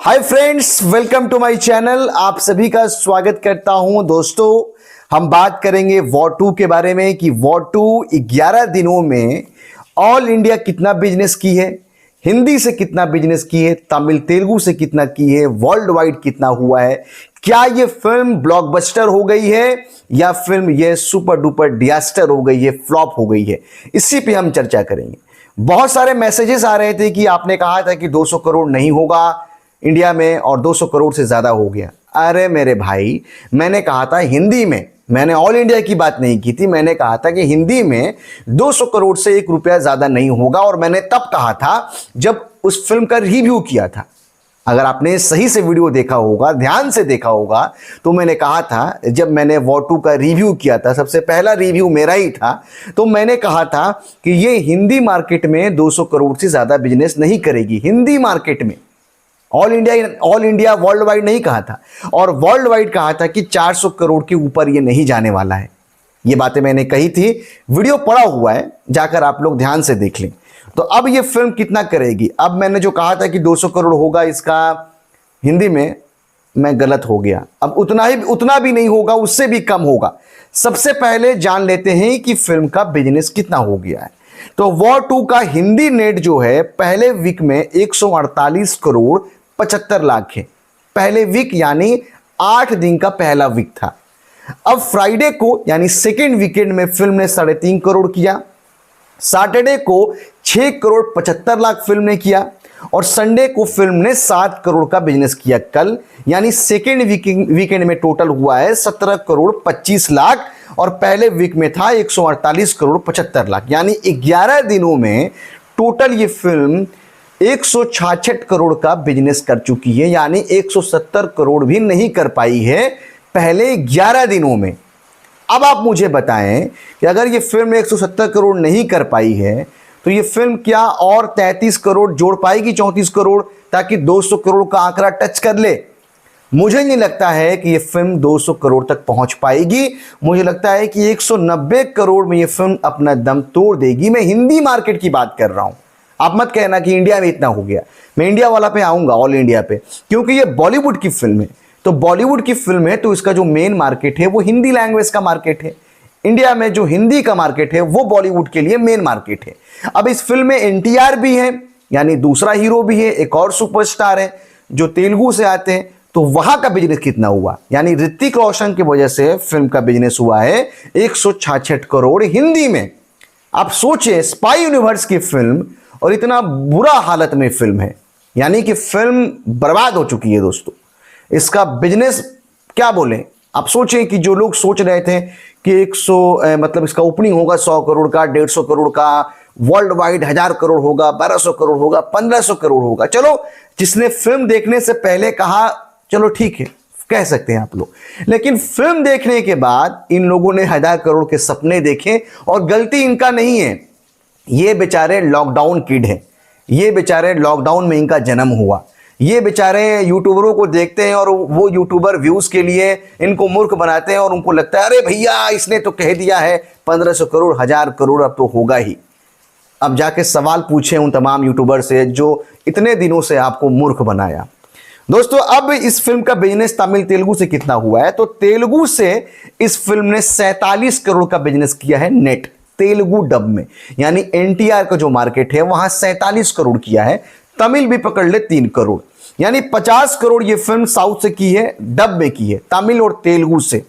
Hi friends, welcome to my channel. आप सभी का स्वागत करता हूं। दोस्तों, हम बात करेंगे वॉर 2 के बारे में कि वॉर 2 11 दिनों में ऑल इंडिया कितना बिजनेस की है, हिंदी से कितना बिजनेस की है, तमिल तेलुगु से कितना की है, वर्ल्ड वाइड कितना हुआ है, क्या ये फिल्म ब्लॉकबस्टर हो गई है या फिल्म ये सुपर डुपर डिजास्टर हो गई है, फ्लॉप हो गई है, इसी पे हम चर्चा करेंगे। बहुत सारे मैसेजेस आ रहे थे कि आपने कहा था कि 200 करोड़ नहीं होगा इंडिया में और 200 करोड़ से ज्यादा हो गया। अरे मेरे भाई, मैंने कहा था हिंदी में, मैंने ऑल इंडिया की बात नहीं की थी, मैंने कहा था कि हिंदी में 200 करोड़ से 1 रुपया ज्यादा नहीं होगा। और मैंने तब कहा था जब उस फिल्म का रिव्यू किया था। अगर आपने सही से वीडियो देखा होगा, ध्यान से देखा होगा, तो मैंने कहा था जब मैंने वॉर 2 का रिव्यू किया था, सबसे पहला रिव्यू मेरा ही था, तो मैंने कहा था कि ये हिंदी मार्केट में 200 करोड़ से ज्यादा बिजनेस नहीं करेगी। हिंदी मार्केट में, ऑल इंडिया वर्ल्ड वाइड नहीं कहा था। और वर्ल्ड वाइड कहा था कि 400 करोड़ के ऊपर ये नहीं जाने वाला है। ये बातें मैंने कही थी, वीडियो पड़ा हुआ है, जाकर आप लोग ध्यान से देख लें। तो अब ये फिल्म कितना करेगी? अब मैंने जो कहा था कि 200 करोड़ होगा इसका हिंदी में, मैं गलत हो गया। अब उतना भी नहीं होगा, उससे भी कम होगा। सबसे पहले जान लेते हैं कि फिल्म का बिजनेस कितना हो गया है। तो वॉर 2 का हिंदी नेट जो है पहले वीक में 148 करोड़ 75 लाख है। पहले वीक यानी 8 दिन का पहला वीक था। अब फ्राइडे को यानी सेकेंड वीकेंड में फिल्म ने 3.5 करोड़ किया। सैटरडे को 6 करोड़ 75 लाख फिल्म ने किया और संडे को फिल्म ने 7 करोड़ का बिजनेस किया कल। यानी सेकेंड वीकेंड में टोटल हुआ है 17 करोड़ 25 लाख और पहले वीक में था 148 करोड़ 75 लाख। यानी 11 दिनों में टोटल ये फिल्म 166 करोड़ का बिजनेस कर चुकी है। यानी 170 करोड़ भी नहीं कर पाई है पहले 11 दिनों में। अब आप मुझे बताएं कि अगर ये फिल्म 170 करोड़ नहीं कर पाई है तो ये फिल्म क्या और 33 करोड़ जोड़ पाएगी, 34 करोड़, ताकि 200 करोड़ का आंकड़ा टच कर ले? मुझे नहीं लगता है कि ये फिल्म 200 करोड़ तक पहुंच पाएगी। मुझे लगता है कि 190 करोड़ में ये फिल्म अपना दम तोड़ देगी। मैं हिंदी मार्केट की बात कर रहा हूं। आप मत कहना कि इंडिया में इतना हो गया। मैं इंडिया वाला पे आऊंगा, ऑल इंडिया पे, क्योंकि ये बॉलीवुड की फिल्म है। तो बॉलीवुड की फिल्म है तो इसका जो मेन मार्केट है वो हिंदी लैंग्वेज का मार्केट है। इंडिया में जो हिंदी का मार्केट है वो बॉलीवुड के लिए मेन मार्केट है। अब इस फिल्म में एनटीआर भी है, यानी दूसरा हीरो भी है, एक और सुपरस्टार है जो तेलुगु से आते हैं। तो वहां का बिजनेस कितना हुआ? यानी ऋतिक रोशन की वजह से फिल्म का बिजनेस हुआ है 166 करोड़ हिंदी में। आप सोचिए, स्पाई यूनिवर्स की फिल्म और इतना बुरा हालत में फिल्म है, यानी कि फिल्म बर्बाद हो चुकी है दोस्तों। इसका बिजनेस क्या बोले? आप सोचें कि जो लोग सोच रहे थे कि 100 मतलब इसका ओपनिंग होगा 100 करोड़ का, 150 करोड़ का, वर्ल्ड वाइड 1000 करोड़ होगा, 1200 करोड़ होगा, 1500 करोड़ होगा। चलो, जिसने फिल्म देखने से पहले कहा चलो ठीक है, कह सकते हैं आप लोग, लेकिन फिल्म देखने के बाद इन लोगों ने 1000 करोड़ के सपने देखे। और गलती इनका नहीं है, ये बेचारे लॉकडाउन किड हैं। ये बेचारे लॉकडाउन में इनका जन्म हुआ। ये बेचारे यूट्यूबरों को देखते हैं और वो यूट्यूबर व्यूज के लिए इनको मूर्ख बनाते हैं और उनको लगता है अरे भैया इसने तो कह दिया है 1500 करोड़, 1000 करोड़ अब तो होगा ही। अब जाके सवाल पूछे उन तमाम यूट्यूबर से जो इतने दिनों से आपको मूर्ख बनाया। दोस्तों, अब इस फिल्म का बिजनेस तमिल तेलुगु से कितना हुआ है? तो तेलुगु से इस फिल्म ने 47 करोड़ का बिजनेस किया है नेट, तेलुगु डब में। यानी एनटीआर का जो मार्केट है वहां 47 करोड़ किया है। तमिल भी पकड़ ले 3 करोड़, यानी 50 करोड़ ये फिल्म साउथ से की है, डब में की है, तमिल और तेलुगु से।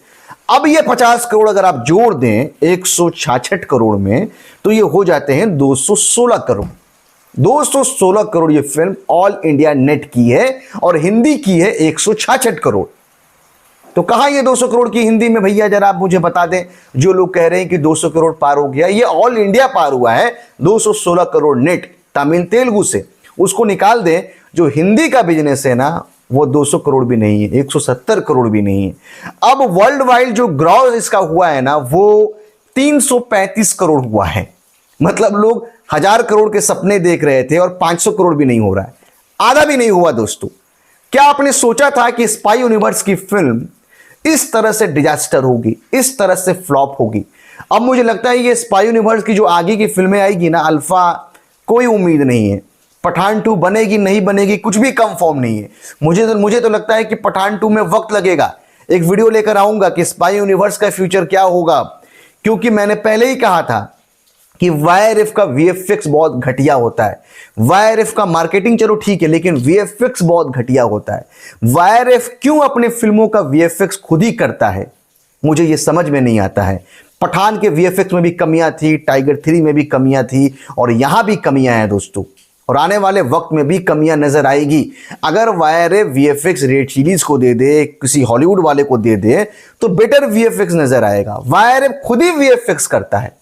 अब ये 50 करोड़ अगर आप जोड़ दें 166 करोड़ में तो ये हो जाते हैं 216 करोड़। 216 करोड़ ये फिल्म ऑल इंडिया नेट की है और हिंदी की है 166 करोड़। तो कहां ये 200 करोड़ की हिंदी में भैया, जरा आप मुझे बता दें। जो लोग कह रहे हैं कि 200 करोड़ पार हो गया, ये ऑल इंडिया पार हुआ है 216 करोड़ नेट तमिल तेलुगु से। उसको निकाल दें, जो हिंदी का बिजनेस है ना वो 200 करोड़ भी नहीं है, 170 करोड़ भी नहीं है। अब वर्ल्ड वाइड जो ग्रॉस इसका हुआ है ना वो 335 करोड़ हुआ है। मतलब लोग 1000 करोड़ के सपने देख रहे थे और 500 करोड़ भी नहीं हो रहा है, आधा भी नहीं हुआ दोस्तों। क्या आपने सोचा था कि स्पाई यूनिवर्स की फिल्म इस तरह से डिजास्टर होगी, इस तरह से फ्लॉप होगी? अब मुझे लगता है ये स्पाई यूनिवर्स की जो आगे की फिल्में आएगी ना, अल्फा, कोई उम्मीद नहीं है। पठान 2 बनेगी नहीं बनेगी कुछ भी कंफर्म नहीं है। मुझे तो लगता है कि पठान 2 में वक्त लगेगा। एक वीडियो लेकर आऊंगा कि स्पाई यूनिवर्स का फ्यूचर क्या होगा, क्योंकि मैंने पहले ही कहा था कि वाईआरएफ का वीएफएक्स बहुत घटिया होता है। वाईआरएफ का मार्केटिंग चलो ठीक है, लेकिन वीएफएक्स बहुत घटिया होता है। वाईआरएफ क्यों अपने फिल्मों का वीएफएक्स खुद ही करता है, मुझे यह समझ में नहीं आता है। पठान के वीएफएक्स में भी कमियां थी, टाइगर 3 में भी कमियां थी, और यहां भी कमियां हैं दोस्तों, और आने वाले वक्त में भी कमियां नजर आएगी। अगर वाईआरएफ वीएफएक्स रेड चिलीज को दे दे, किसी हॉलीवुड वाले को दे दे, तो बेटर वीएफएक्स नजर आएगा। वाईआरएफ खुद ही वीएफएक्स करता है।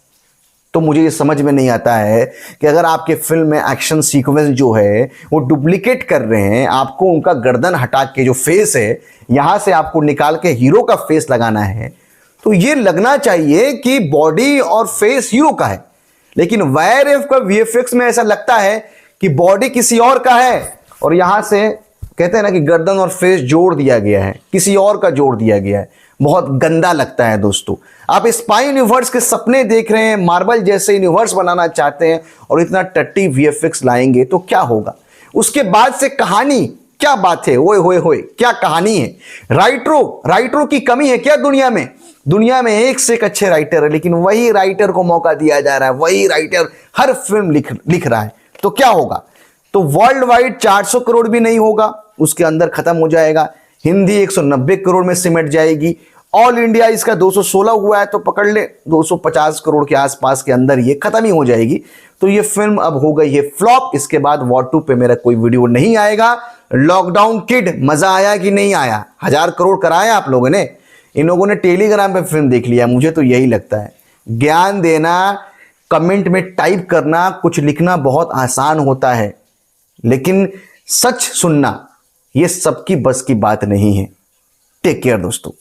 तो मुझे ये समझ में नहीं आता है कि अगर आपके फिल्म में एक्शन सीक्वेंस जो है वो डुप्लीकेट कर रहे हैं, आपको उनका गर्दन हटा के जो फेस है यहां से आपको निकाल के हीरो का फेस लगाना है, तो ये लगना चाहिए कि बॉडी और फेस हीरो का है। लेकिन वाईआरएफ का वीएफएक्स में ऐसा लगता है कि बॉडी किसी और का है, और यहां से कहते हैं ना कि गर्दन और फेस जोड़ दिया गया है, किसी और का जोड़ दिया गया है। बहुत गंदा लगता है दोस्तों। आप स्पाई यूनिवर्स के सपने देख रहे हैं, मार्वल जैसे यूनिवर्स बनाना चाहते हैं, और इतना टट्टी वीएफएक्स लाएंगे तो क्या होगा? उसके बाद से कहानी क्या बात है, ओए होए होए क्या कहानी है। राइटरों की कमी है क्या दुनिया में? दुनिया में एक से एक अच्छे राइटर है, लेकिन वही राइटर को मौका दिया जा रहा है, वही राइटर हर फिल्म लिख रहा है। तो क्या होगा? तो वर्ल्ड वाइड 400 करोड़ भी नहीं होगा, उसके अंदर खत्म हो जाएगा। हिंदी 190 करोड़ में सिमट जाएगी। ऑल इंडिया इसका 216 हुआ है, तो पकड़ ले 250 करोड़ के आसपास के अंदर ये खत्म ही हो जाएगी। तो ये फिल्म अब हो गई है फ्लॉप। इसके बाद वॉर 2 पे मेरा कोई वीडियो नहीं आएगा। लॉकडाउन किड मजा आया कि नहीं आया? 1000 करोड़ कराया आप लोगों ने। इन लोगों ने टेलीग्राम पे फिल्म देख लिया, मुझे तो यही लगता है। ज्ञान देना, कमेंट में टाइप करना, कुछ लिखना बहुत आसान होता है, लेकिन सच सुनना ये सबकी बस की बात नहीं है। टेक केयर दोस्तों।